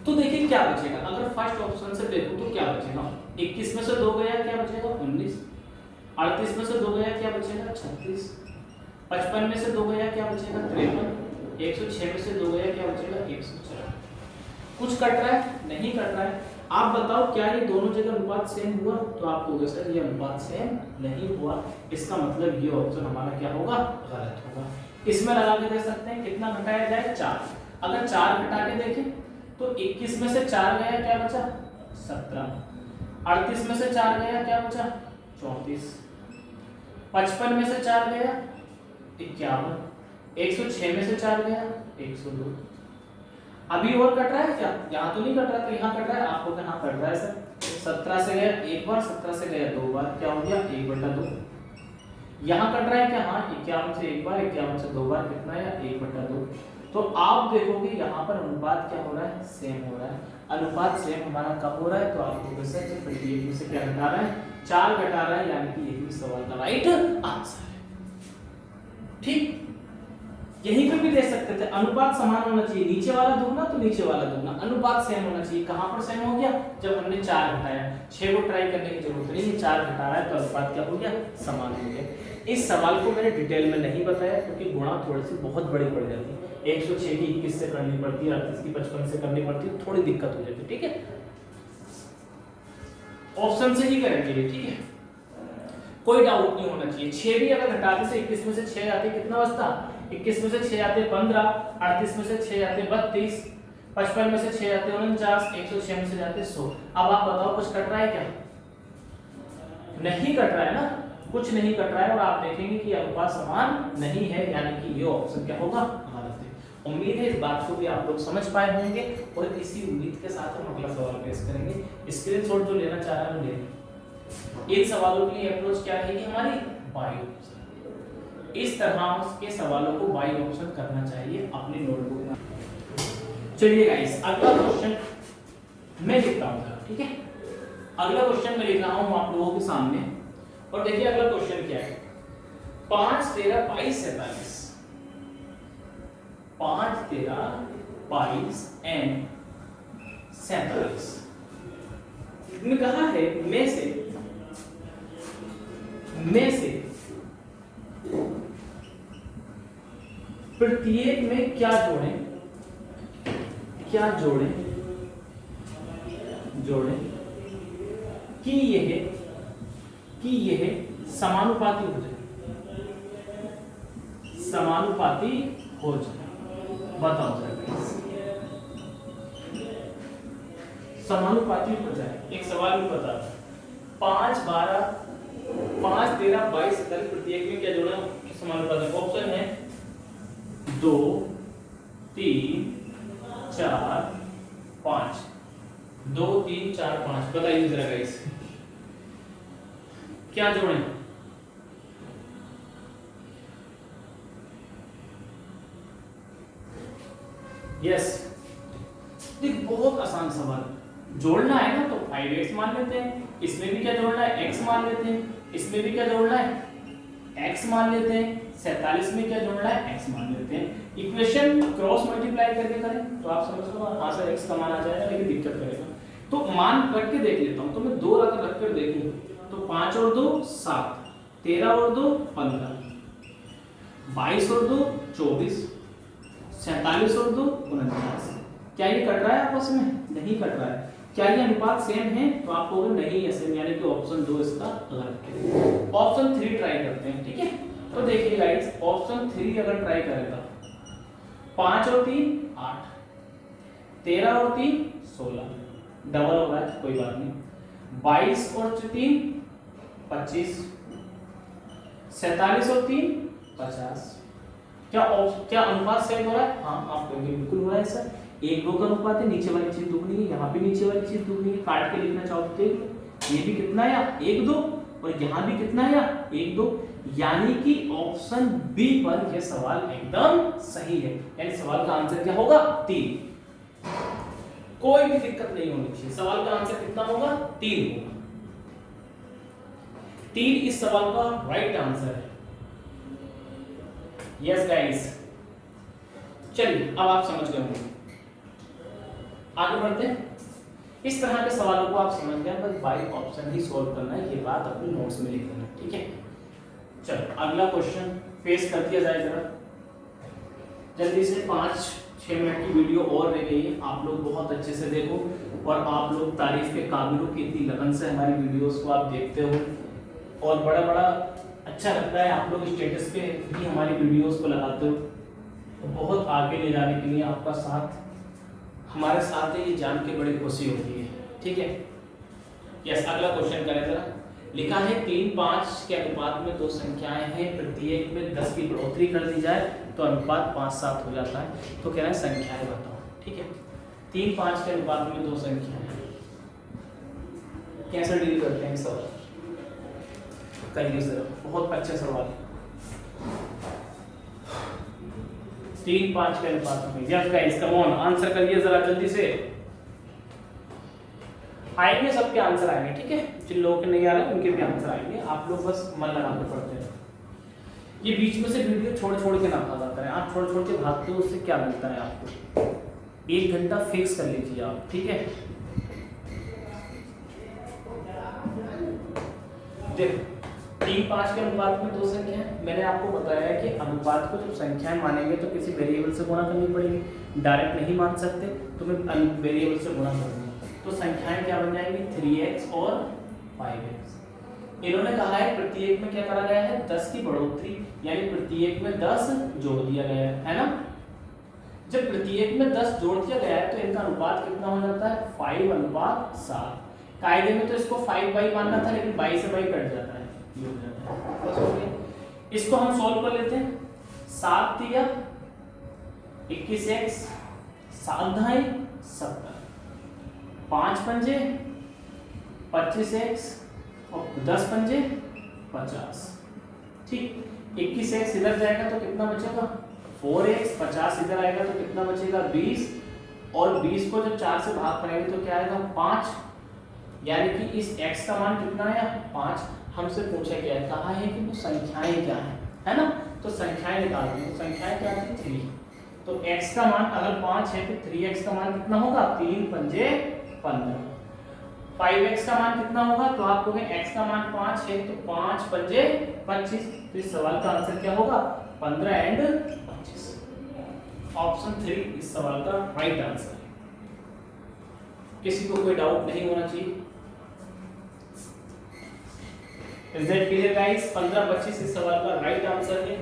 तो देखिए क्या बचेगा। अगर फर्स्ट ऑप्शन से देखो तो क्या बचेगा? 21 में से 2 गया क्या बचेगा? 19। 38 में से 2 गया क्या बचेगा? 36। 55 में से 2 गया क्या बचेगा? 53। 106 में से 2 गया क्या बचेगा? 104। कुछ कट रहा है? नहीं कट रहा है। आप बताओ क्या ये दोनों जगह अनुपात सेम हुआ? तो आप कहोगे सर ये अनुपात सेम नहीं हुआ, इसका मतलब ये ऑप्शन हमारा क्या होगा? गलत होगा। इसमें लगा के दे सकते हैं, कितना घटाया जाए? 4। अगर 4 घटा के देखें तो 21 में से 4 गया, क्या बचा? 17। 38 में से 4 गया, क्या बचा? 34। 55 में से 4 गया 51। 106 में से 4 गया 102। अभी और कट रहा है क्या? यहाँ तो नहीं कट रहा, तो यहाँ कट रहा है। आपको कहाँ कट रहा है सर? 17 से गया एक बार, 17 से गया 2 बार, क्या हो गया? 1/2। यहाँ कट रहा है क्या? हाँ, 51 से एक बार, 51 से 2 बार, कितना है? 1/2। तो आप देखोगे यहाँ पर अनुपात क्या हो रहा है? सेम हो रहा है। अनुपात सेम हमारा कब हो रहा है? तो आपको सच प्रत्येक में से क्या घटा रहा है? 4 घटा रहा है, यानी कि यही सवाल का राइट आंसर है। ठीक, यहीं पे भी दे सकते थे अनुपात समान होना चाहिए, नीचे वाला दुगना तो नीचे वाला दुगना, अनुपात सेम होना चाहिए। कहां पर सेम हो गया? जब हमने 4 घटाया। 6 को ट्राई करने की जरूरत नहीं है, 4 घटा रहा है तो अनुपात क्या हो गया? समान हो गया। इस सवाल को मैंने डिटेल में नहीं बताया क्योंकि गुणा थोड़ी सी बहुत बड़ी पड़ जाती है। 106 की 21 से करनी पड़ती है, 38 की 55 से करनी पड़ती है, थोड़ी दिक्कत हो जाती है। ठीक है, ऑप्शन से ही करेंगे, ठीक है, कोई डाउट नहीं होना चाहिए। 6 भी अगर घटाते से 21 में से 6 आते कितना बचता? 21 में से 6 आते 15, 38 में से 6 आते 32, 55 में से 6 आते 49, 106 में से जाते 100। अब आप बताओ कुछ कट रहा है क्या? नहीं कट रहा है ना, कुछ नहीं कट रहा है। और आप देखेंगे कि अनुपात समान नहीं है, यानी कि ये ऑप्शन क्या होगा? गलत है। उम्मीद है इस बात को भी आप लोग समझ पाए होंगे और इसी उम्मीद के साथ हम अगला सवाल पेश करेंगे। स्क्रीनशॉट जो लेना चाह रहा है वो ले। इन सवालों की अप्रोच क्या रहेगी हमारी? By option. इस तरह के सवालों को बाई ऑप्शन करना चाहिए अपनी नोटबुक में। चलिए गाइस, अगला क्वेश्चन मैं लिख रहा हूं, ठीक है? अगला क्वेश्चन मैं लिख रहा हूं आप लोगों के सामने और देखिए अगला क्वेश्चन क्या है। 5 13 22 47, 5 13 22 एंड 47 में कहा है में से प्रत्येक में क्या जोड़ें कि यह समानुपाती हो जाए। बताओ जरा, समानुपाती हो जाए। एक सवाल भी बता, 5 12 5 13 22 47 प्रत्येक में क्या जोड़ा समानुपाती? ऑप्शन है 2 3 4 5। 2 3 4 5, बताइए जरा गाइस क्या जोड़ें? यस, देख बहुत आसान सवाल। जोड़ना है ना तो 5x मान लेते हैं, इसमें भी क्या जोड़ना है? x मान लेते हैं, इसमें भी क्या जोड़ना है? x मान लेते हैं, 47 में क्या जोड़ना है? x मान लेते हैं। इक्वेशन क्रॉस मल्टीप्लाई करके करें तो आप समझ लो हाँ सर x का मान आ जाएगा, लेकिन दिक्कत करेगा। तो मान रख के देख लेता हूं, तो मैं 2 अगर रख कर देखूं तो 5 और 2 7, 13 और 2 15, 22 और 2 24, 47 और 2 49। क्या ये कट रहा है आपस में? नहीं कट रहा है। क्या ये अनुपात सेम है? तो आप कहोगे नहीं है सेम, यानी कि ऑप्शन 2 इसका गलत है। ऑप्शन 3 ट्राई करते हैं, ठीक है? तो देखिए गाइस, ऑप्शन 3 अगर ट्राई करें तो 5 और 3 8, 13 और 3 16, डबल हो रहा है कोई बात नहीं, 22 और 3 25, 47 और 3 50। क्या अनुपात सेम हो रहा है? हाँ, आप कहेंगे बिल्कुल हो रहा है सर। 1 2 का अनुपात है, नीचे वाली चीज दुगनी है, यहाँ भी नीचे वाली चीज दुगनी है। काट के लिखना चाहो तो देख लो, ये भी कितना है 1 2 और यहाँ भी कितना है 1 2, यानी कि ऑप्शन बी पर यह सवाल एकदम सही है। यानी सवाल का आंसर क्या होगा? 3। कोई भी दिक्कत नहीं होनी चाहिए, सवाल का आंसर कितना होगा? 3 होगा। 3 इस सवाल का राइट आंसर है। यस गाइस, चलिए अब आप समझ गए होंगे, आगे बढ़ते हैं। इस तरह के सवालों को आप समझ गए, बस बाई ऑप्शन ही सॉल्व करना है, ये बात अपने नोट्स में लिख लेना, ठीक है? चलो अगला क्वेश्चन पेश कर दिया जाए जरा जल्दी से। 5-6 मिनट की वीडियो और रह गई है, आप लोग बहुत अच्छे से देखो और आप लोग तारीफ के काबिल हो कि इतनी लगन से हमारी वीडियोस को आप देखते हो और बड़ा बड़ा अच्छा लगता है आप लोग स्टेटस पे भी हमारी वीडियोस को लगाते हो। तो बहुत आगे ले जाने के लिए आपका साथ हमारे साथ है, ये जान के बड़ी खुशी होती है। ठीक है, यस। अगला क्वेश्चन करें जरा। लिखा है 3-5 के अनुपात में दो संख्याएं हैं, प्रत्येक में 10 की बढ़ोतरी कर दी जाए तो अनुपात 5-7 हो जाता है। तो कह रहा है संख्याएं बताओ। ठीक है, 3-5 के अनुपात में दो संख्याएं हैं, कैसे डील करते हैं सवाल करिए जरा। बहुत अच्छा सवाल है। 3-5 के अनुपात में, yes guys come on answer करिए जरा जल्दी से। आएंगे, सबके आंसर आएंगे। ठीक है, जिन लोगों के नहीं आ रहे उनके भी आंसर आएंगे। आप लोग बस मन लगा के पढ़ते हैं। ये बीच में से वीडियो छोड़ छोड़ के ना भागा करें। आप छोड़ छोड़ के भागते हो, उससे क्या मिलता है आपको? 1 घंटा फिक्स कर लीजिए आप। ठीक है, देखो 3-5 के अनुपात में दो संख्याएं। मैंने आपको बताया है कि अनुपात को जब संख्याएं मानेंगे तो किसी वेरिएबल से गुणा करनी पड़ेगी। डायरेक्ट नहीं मान सकते, तो मैं वेरिएबल से गुणा करूंगा तो संख्याएं क्या बन जाएंगी? 3x और 5x। इन्होंने कहा है प्रत्येक में क्या करा गया है? 10 की बढ़ोतरी, यानी प्रत्येक में 10 जोड़ दिया गया है ना। जब प्रत्येक में 10 जोड़ दिया गया है तो इनका अनुपात कितना हो जाता है? 5:7। कायदे में तो इसको 5/, मानना था, लेकिन 22 से 22 कट जाता है, ये हो जाता है। बस हो गया। इसको हम सॉल्व कर लेते हैं। 7 × 21x, 7 × 70, 5 पंजे 25x और 10 पंजे 50। ठीक, 21x इधर जाएगा तो कितना बचेगा? 4x। 50 इधर आएगा तो कितना बचेगा? 20। और 20 को जब 4 से भाग करेंगे तो क्या आएगा? 5। यानी कि इस x का मान कितना आया? 5। हमसे पूछा गया है, कहा है कि वो संख्याएं क्या है ना। तो संख्याएं निकालनी है। संख्याएं क्या थी? 3। तो x का मान अगर 5 है तो 3x का मान कितना होगा? 3 पंजे 15। 5x का मान कितना होगा? तो आप कहोगे x का मान 5 है तो 5 पंजे 25। तो इस सवाल का आंसर क्या होगा? 15 एंड 25। ऑप्शन 3 इस सवाल का राइट आंसर है। किसी को कोई डाउट नहीं होना चाहिए। Is that clear guys? 15-25 इस सवाल का राइट आंसर है।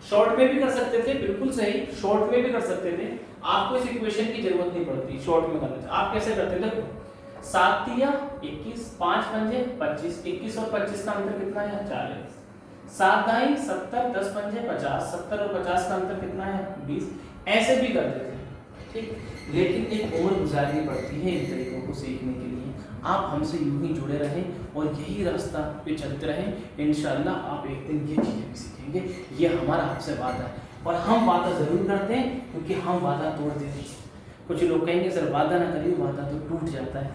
शॉर्ट में भी कर सकते थे, बिल्कुल सही, शॉर्ट में भी कर सकते थे। आपको इस इक्वेशन की जरूरत नहीं पड़ती शॉर्ट में करने से। आप कैसे करते थे? 7 × 21, 5 पंजे 25, 21 और 25 का अंतर कितना है? 40। 7 × 70, 10 पंजे 50, 70 और 50 का अंतर कितना है? 20। ऐसे भी करते थे। ठीक, लेकिन एक उम्र गुजारनी पड़ती है इन तरीकों को सीखने के लिए। आप हमसे यूं ही जुड़े रहें और यही रास्ता पे चलते रहें। इंशाल्लाह आप एक दिन ये चीजें भी सीखेंगे। ये हमारा आपसे वादा है और हम वादा जरूर करते हैं क्योंकि हम वादा तोड़ देते हैं। कुछ लोग कहेंगे सर वादा ना करिए, वादा तो टूट जाता है।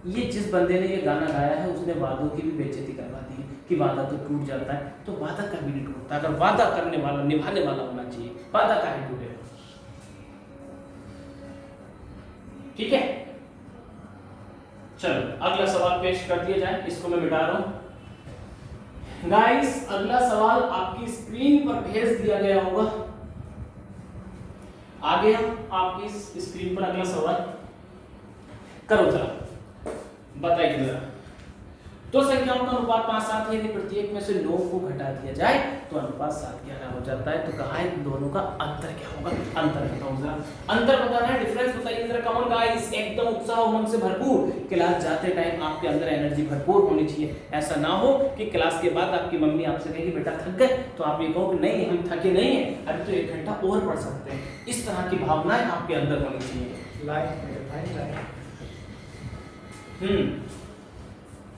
ये जिस बंदे ने ये गाना गाया है उसने वादों की भी बेइज्जती करवा दी है कि वादा तो टूट जाता है। तो वादा कभी नहीं टूटता। अगर वादा करने वाला निभाने वाला होना चाहिए, वादा काहे टूटेगा? ठीक है, चलो अगला सवाल पेश कर दिया जाए। इसको मैं मिटा रहा हूं गाइस। अगला सवाल आपकी स्क्रीन पर भेज दिया गया होगा। आ गया आपकी स्क्रीन पर अगला सवाल। करो जरा, बताइए जरा। दो संख्याओं का अनुपात 5-7 है, यदि प्रत्येक में से 9 को घटा दिया जाए तो अनुपात 7-11 हो जाता है। तो कहा है दोनों का अंतर क्या होगा? अंतर बताओ जरा। अंतर बताना है, डिफरेंस बताइए जरा। कम ऑन गाइस, एकदम उत्साह उमंग से भरपूर। क्लास जाते टाइम आपके अंदर एनर्जी भरपूर होनी चाहिए। ऐसा ना हो कि क्लास के बाद आपकी मम्मी आपसे कहे कि बेटा थक गए, तो आप ये कहो कि नहीं हम थके नहीं हैं, अभी तो 1 घंटा और पढ़ सकते हैं। इस तरह की भावनाएं आपके अंदर होनी चाहिए।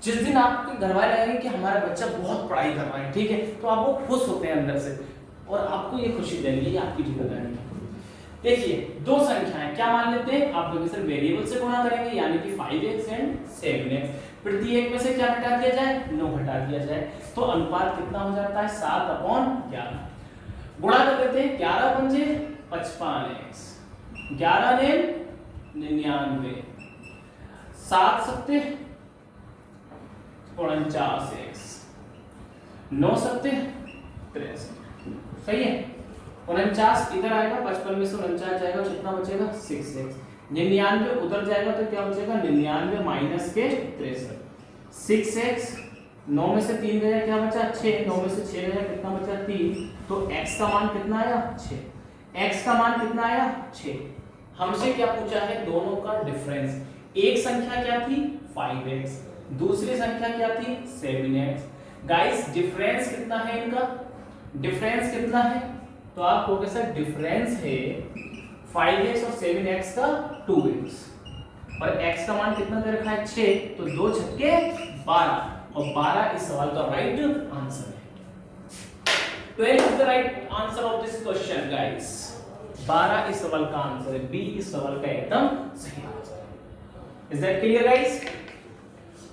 जिस दिन आपके घर वाले कहेंगे कि हमारा बच्चा बहुत पढ़ाई कर रहा है, ठीक है, तो आप वो खुश होते हैं अंदर से और आपको ये खुशी देंगे, ये आपकी जिम्मेदारी है। देखिए दो संख्याएं क्या मान लेते हैं आप लोग, सिर्फ वेरिएबल से गुणा करेंगे, यानी कि 5x एंड 7x। प्रत्येक में से क्या हटा दिया जाए? 9 हटा दिया जाए, तो अनुपात कितना हो जाता है? 7/11। गुणा कर देते हैं, 11 पंजे 55x, 11 ने 99, 7 सत्ते 49x, 9 सत्ते 63। सही है। 49 इधर आएगा, 55 में से 49 जाएगा, कितना बचेगा? 6x। 99 उधर जाएगा तो क्या बचेगा 99 माइनस के 63। 6x 9 में से 3 गया क्या बचा 6, 9 में से 6 गया कितना बचा 3, तो x का मान कितना आया 6, x का मान कितना आया 6। हमसे क्या पूछा है दोनों का डिफरेंस, एक संख्या क्या थी 5x, दूसरी संख्या क्या थी 7x। गाइस डिफरेंस कितना है इनका, डिफरेंस कितना है, तो आप कहोगे सर डिफरेंस है 5x और 7x का 2x, और x का मान कितना दे रखा है 6, तो 2 छक्के 12, और 12 इस सवाल का राइट आंसर है। 12 is the right answer of this question guys, 12 इस सवाल का आंसर है, बी इस सवाल का एकदम सही आंसर है। Is that clear guys?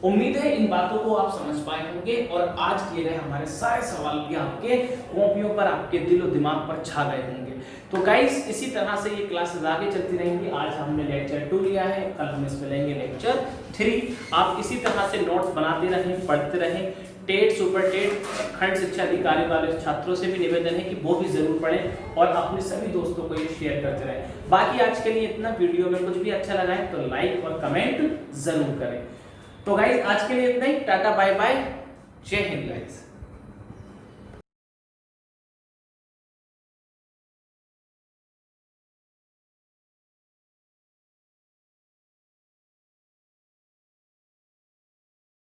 उम्मीद है इन बातों को आप समझ पाए होंगे और आज किए गए हमारे सारे सवाल भी आपके कॉपियों पर, आपके दिलो दिमाग पर छा गए होंगे। तो गाइस इसी तरह से ये क्लासेस आगे चलती रहेंगी। आज हमने लेक्चर 2 लिया है, कल हम इसमें लेंगे लेक्चर 3। आप इसी तरह से नोट्स बनाते रहें, पढ़ते रहें। टेट, सुपर टेट, खंड शिक्षा अधिकारी वाले छात्रों से भी निवेदन है कि वो भी जरूर पढ़ें और अपने सभी दोस्तों को ये शेयर करते रहें। बाकी आज के लिए इतना, वीडियो में कुछ भी अच्छा लगा है तो लाइक और कमेंट जरूर करें। तो गाइस आज के लिए इतना ही, टाटा बाय बाय, जय हिंद गाइस।